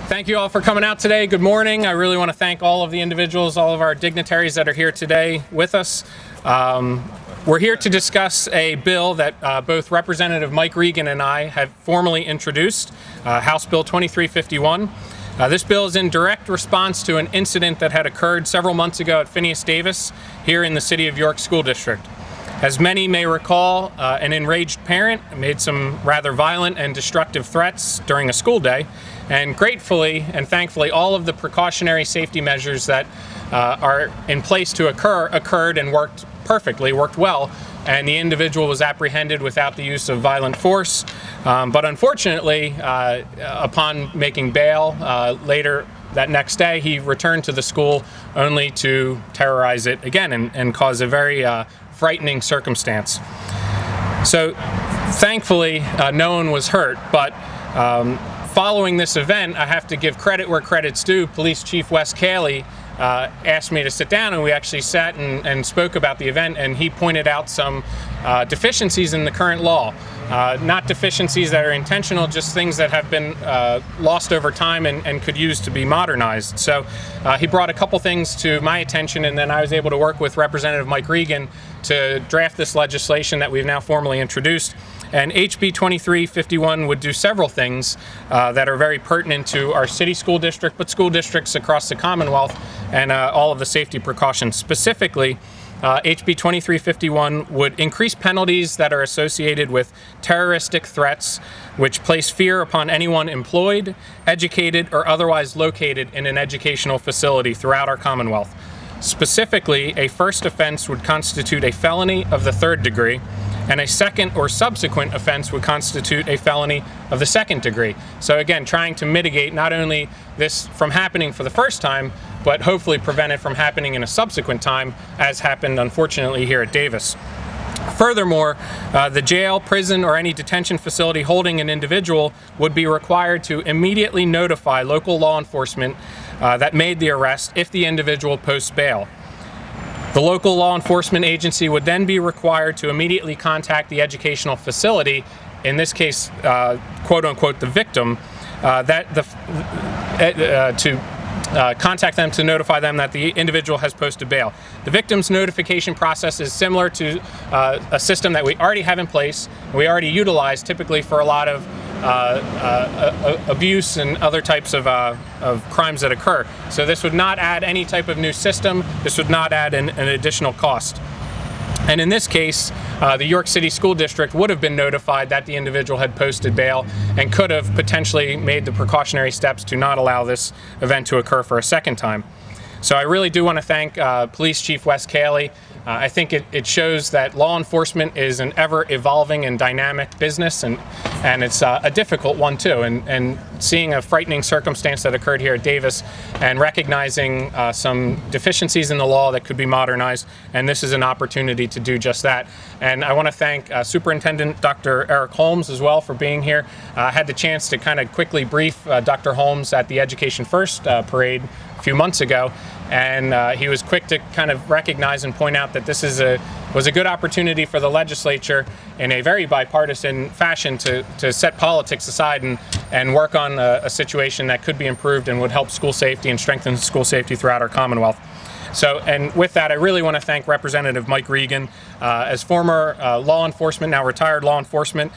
Thank you all for coming out today. Good morning. I really want to thank all of the individuals, all of our dignitaries that are here today with us. We're here to discuss a bill that both Representative Mike Regan and I have formally introduced, House Bill 2351. This bill is in direct response to an incident that had occurred several months ago at Phineas Davis here in the City of York School District. As many may recall, an enraged parent made some rather violent and destructive threats during a school day, and gratefully and thankfully all of the precautionary safety measures that are in place to occurred and worked perfectly, worked well, and the individual was apprehended without the use of violent force. But unfortunately, upon making bail later that next day, he returned to the school only to terrorize it again and cause a very frightening circumstance. So thankfully, no one was hurt, but following this event, I have to give credit where credit's due. Police Chief Wes Cayley asked me to sit down, and we actually sat and spoke about the event, and he pointed out some deficiencies in the current law. Not deficiencies that are intentional, just things that have been lost over time and could use to be modernized. So he brought a couple things to my attention, and then I was able to work with Representative Mike Regan to draft this legislation that we've now formally introduced. And HB 2351 would do several things that are very pertinent to our city school district, but school districts across the Commonwealth, and all of the safety precautions. Specifically, HB 2351 would increase penalties that are associated with terroristic threats, which place fear upon anyone employed, educated, or otherwise located in an educational facility throughout our Commonwealth. Specifically, a first offense would constitute a felony of the third degree, and a second or subsequent offense would constitute a felony of the second degree. So again, trying to mitigate not only this from happening for the first time, but hopefully prevent it from happening in a subsequent time, as happened unfortunately here at Davis. Furthermore, the jail, prison, or any detention facility holding an individual would be required to immediately notify local law enforcement that made the arrest if the individual posts bail. The local law enforcement agency would then be required to immediately contact the educational facility, in this case, quote unquote, the victim, to contact them to notify them that the individual has posted bail. The victim's notification process is similar to a system that we already have in place, and we already utilize typically for a lot of abuse and other types of crimes that occur. So this would not add any type of new system. This would not add an additional cost. And in this case, the York City School District would have been notified that the individual had posted bail and could have potentially made the precautionary steps to not allow this event to occur for a second time. So I really do want to thank Police Chief Wes Cayley. I think it shows that law enforcement is an ever-evolving and dynamic business, and it's a difficult one too. And seeing a frightening circumstance that occurred here at Davis and recognizing some deficiencies in the law that could be modernized, and this is an opportunity to do just that. And I want to thank Superintendent Dr. Eric Holmes as well for being here. I had the chance to kind of quickly brief Dr. Holmes at the Education First parade a few months ago, and he was quick to kind of recognize and point out that this was a good opportunity for the legislature in a very bipartisan fashion to set politics aside and work on a situation that could be improved and would help school safety and strengthen school safety throughout our Commonwealth. So, and with that, I really want to thank Representative Mike Regan. As former law enforcement, now retired law enforcement,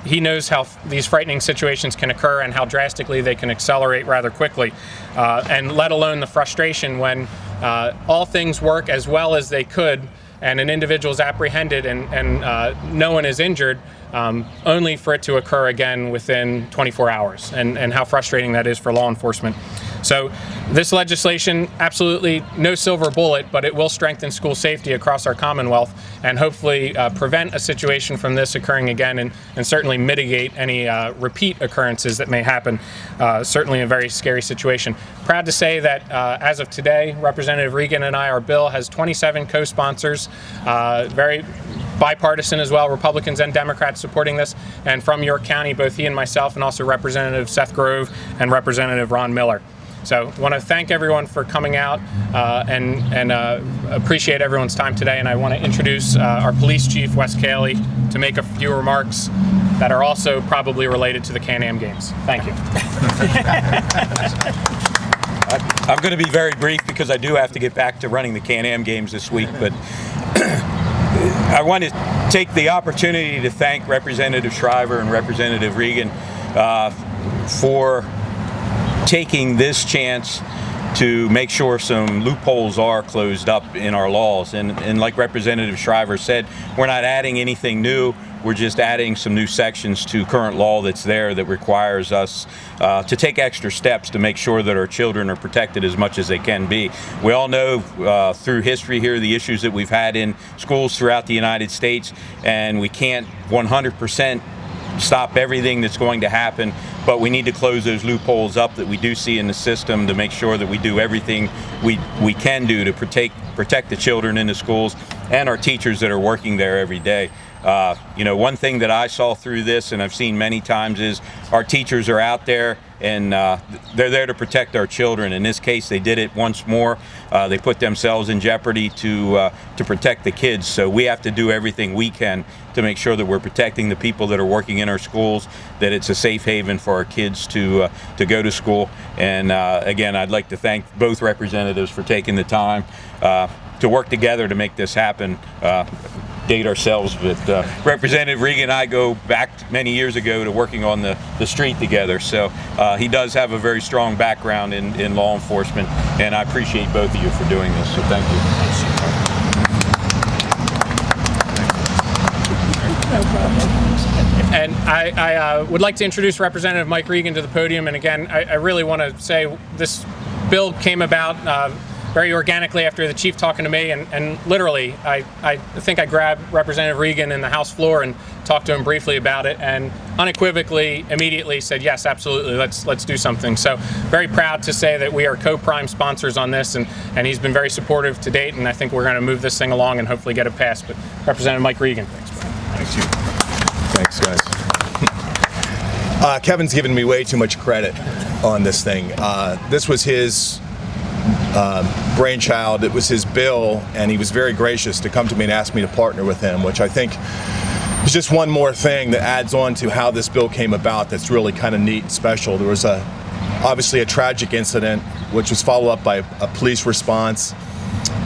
he knows how these frightening situations can occur and how drastically they can accelerate rather quickly, and let alone the frustration when all things work as well as they could and an individual is apprehended and no one is injured, only for it to occur again within 24 hours, and how frustrating that is for law enforcement. So this legislation, absolutely no silver bullet, but it will strengthen school safety across our Commonwealth and hopefully prevent a situation from this occurring again, and certainly mitigate any repeat occurrences that may happen. Certainly a very scary situation. Proud to say that as of today, Representative Regan and our bill has 27 co-sponsors, very bipartisan as well, Republicans and Democrats supporting this, and from York County, both he and myself, and also Representative Seth Grove and Representative Ron Miller. So I want to thank everyone for coming out and appreciate everyone's time today. And I want to introduce our Police Chief, Wes Cayley, to make a few remarks. that are also probably related to the Can-Am Games. Thank you. I'm going to be very brief because I do have to get back to running the Can-Am Games this week, but I want to take the opportunity to thank Representative Schreiber and Representative Regan for taking this chance to make sure some loopholes are closed up in our laws. And like Representative Schreiber said, we're not adding anything new. We're just adding some new sections to current law that's there that requires us to take extra steps to make sure that our children are protected as much as they can be. We all know through history here the issues that we've had in schools throughout the United States, and we can't 100% stop everything that's going to happen, but we need to close those loopholes up that we do see in the system to make sure that we do everything we can do to protect the children in the schools and our teachers that are working there every day. You know, one thing that I saw through this, and I've seen many times, is our teachers are out there and they're there to protect our children. In this case, they did it once more. They put themselves in jeopardy to protect the kids. So we have to do everything we can to make sure that we're protecting the people that are working in our schools, that it's a safe haven for our kids to go to school. And again, I'd like to thank both representatives for taking the time to work together to make this happen. Date ourselves, but Representative Regan and I go back many years ago to working on the street together, so he does have a very strong background in law enforcement, and I appreciate both of you for doing this, so thank you. And I would like to introduce Representative Mike Regan to the podium, and again, I really want to say this bill came about very organically after the chief talking to me, and literally I think I grabbed Representative Regan in the House floor and talked to him briefly about it, and unequivocally immediately said yes, absolutely, let's do something. So very proud to say that we are co-prime sponsors on this, and he's been very supportive to date, and I think we're going to move this thing along and hopefully get it passed. But Representative Mike Regan. Thanks, you. Thanks, guys. Kevin's given me way too much credit on this thing. This was his brainchild. It was his bill, and he was very gracious to come to me and ask me to partner with him, which I think is just one more thing that adds on to how this bill came about that's really kind of neat and special. There was obviously a tragic incident, which was followed up by a police response,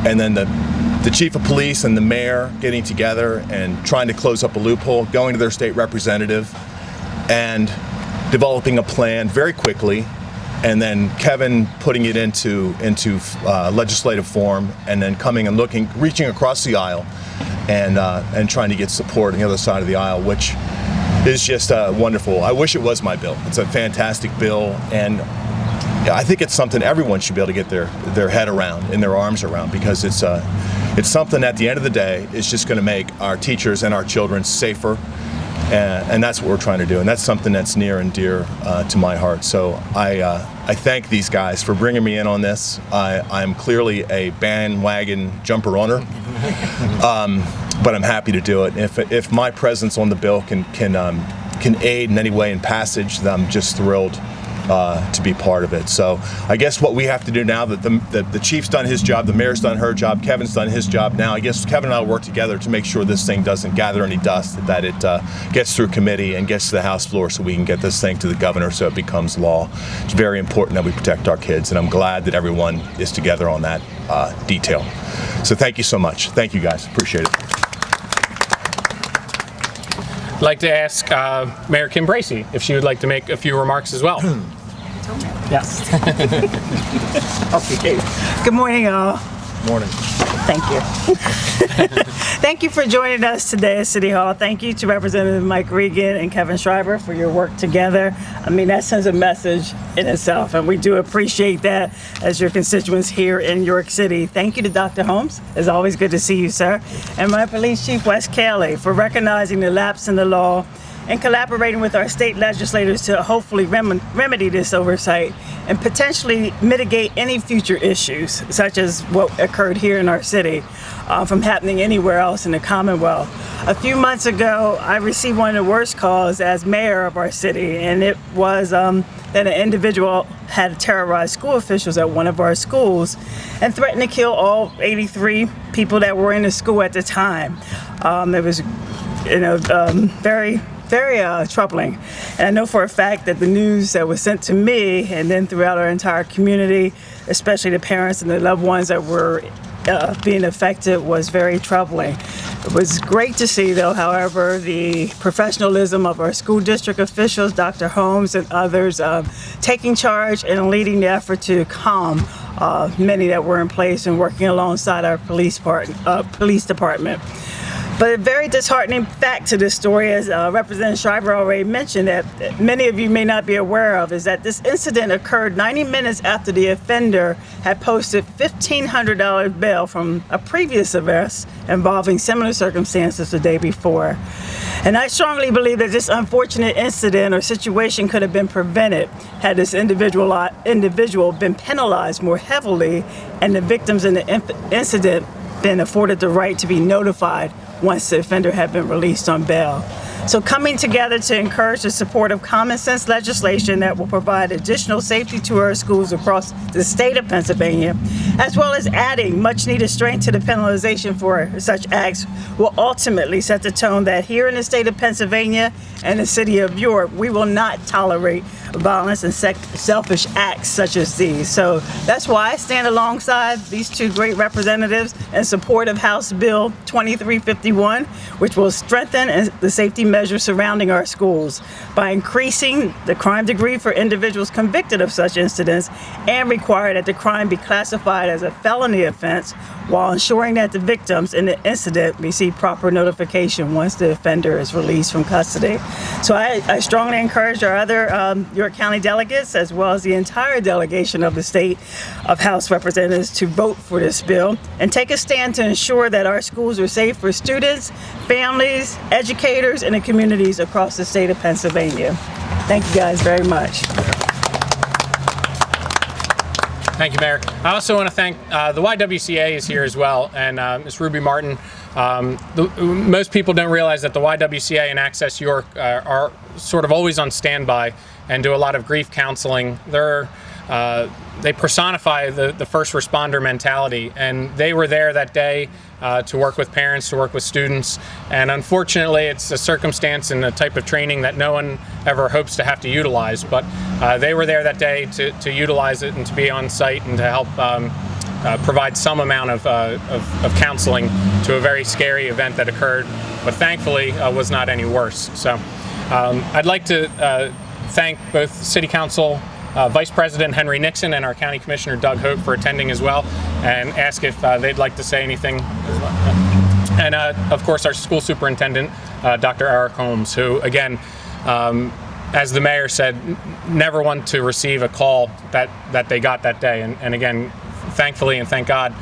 and then the chief of police and the mayor getting together and trying to close up a loophole, going to their state representative and developing a plan very quickly, and then Kevin putting it into legislative form, and then coming and reaching across the aisle and trying to get support on the other side of the aisle, which is just wonderful. I wish it was my bill. It's a fantastic bill, and I think it's something everyone should be able to get their head around and their arms around, because it's something at the end of the day is just going to make our teachers and our children safer. And that's what we're trying to do, and that's something that's near and dear to my heart. So I thank these guys for bringing me in on this. I'm clearly a bandwagon jumper owner, but I'm happy to do it. If my presence on the bill can aid in any way in passage, then I'm just thrilled to be part of it. So I guess what we have to do now that the chief's done his job, the mayor's done her job, Kevin's done his job, now I guess Kevin and I will work together to make sure this thing doesn't gather any dust, that it gets through committee and gets to the House floor so we can get this thing to the governor so it becomes law. It's very important that we protect our kids, and I'm glad that everyone is together on that detail. So thank you so much. Thank you guys. Appreciate it. I'd like to ask Mayor Kim Bracey if she would like to make a few remarks as well. Yes. Okay. Good morning, all. Morning. Thank you. Thank you for joining us today at City Hall. Thank you to Representative Mike Regan and Kevin Schreiber for your work together. I mean, that sends a message in itself, and we do appreciate that as your constituents here in York City. Thank you to Dr. Holmes. It's always good to see you, sir. And my police chief, Wes Kelly, for recognizing the lapse in the law and collaborating with our state legislators to hopefully remedy this oversight and potentially mitigate any future issues, such as what occurred here in our city, from happening anywhere else in the Commonwealth. A few months ago, I received one of the worst calls as mayor of our city, and it was that an individual had terrorized school officials at one of our schools and threatened to kill all 83 people that were in the school at the time. It was very very troubling. And I know for a fact that the news that was sent to me and then throughout our entire community, especially the parents and the loved ones that were being affected, was very troubling. It was great to see, though, however, the professionalism of our school district officials, Dr. Holmes and others, taking charge and leading the effort to calm many that were in place and working alongside our police department. But a very disheartening fact to this story, as Representative Schreiber already mentioned, that many of you may not be aware of, is that this incident occurred 90 minutes after the offender had posted $1,500 bail from a previous arrest involving similar circumstances the day before. And I strongly believe that this unfortunate incident or situation could have been prevented had this individual been penalized more heavily and the victims in the incident been afforded the right to be notified once the offender had been released on bail. So coming together to encourage the support of common sense legislation that will provide additional safety to our schools across the state of Pennsylvania, as well as adding much needed strength to the penalization for such acts, will ultimately set the tone that here in the state of Pennsylvania and the city of York, we will not tolerate violence and selfish acts such as these. So that's why I stand alongside these two great representatives in support of House Bill 2351, which will strengthen the safety measures surrounding our schools by increasing the crime degree for individuals convicted of such incidents and require that the crime be classified as a felony offense while ensuring that the victims in the incident receive proper notification once the offender is released from custody. So I strongly encourage our other York County delegates, as well as the entire delegation of the state of House Representatives, to vote for this bill and take a stand to ensure that our schools are safe for students, families, educators, and the communities across the state of Pennsylvania. Thank you guys very much. Thank you, Mayor. I also want to thank the YWCA is here as well, and Ms. Ruby Martin. Most people don't realize that the YWCA and Access York are sort of always on standby and do a lot of grief counseling. They personify the first responder mentality, and they were there that day to work with parents, to work with students, and unfortunately it's a circumstance and a type of training that no one ever hopes to have to utilize, but they were there that day to utilize it and to be on site and to help provide some amount of counseling to a very scary event that occurred, but thankfully was not any worse. So I'd like to thank both City Council Vice President Henry Nixon and our County Commissioner Doug Hope for attending as well, and ask if they'd like to say anything as well. And of course our School Superintendent, Dr. Eric Holmes, who again, as the Mayor said, never want to receive a call that they got that day. And again, thankfully and thank God,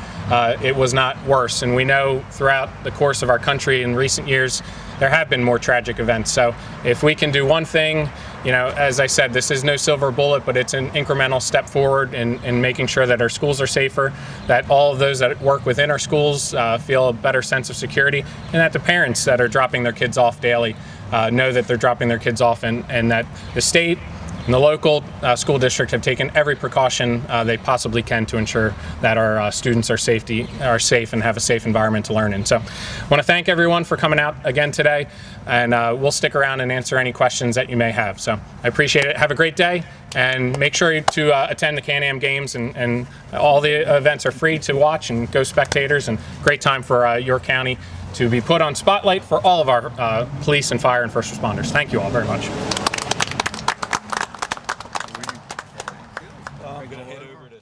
it was not worse. And we know throughout the course of our country in recent years, there have been more tragic events. So if we can do one thing, you know, as I said, this is no silver bullet, but it's an incremental step forward in making sure that our schools are safer, that all of those that work within our schools feel a better sense of security, and that the parents that are dropping their kids off daily know that they're dropping their kids off, and that the state and the local school district have taken every precaution they possibly can to ensure that our students are safe and have a safe environment to learn in. So I want to thank everyone for coming out again today, and we'll stick around and answer any questions that you may have. So I appreciate it. Have a great day, and make sure to attend the Can-Am games, and all the events are free to watch, and go spectators, and great time for York County to be put on spotlight for all of our police and fire and first responders. Thank you all very much. I'm going to head over to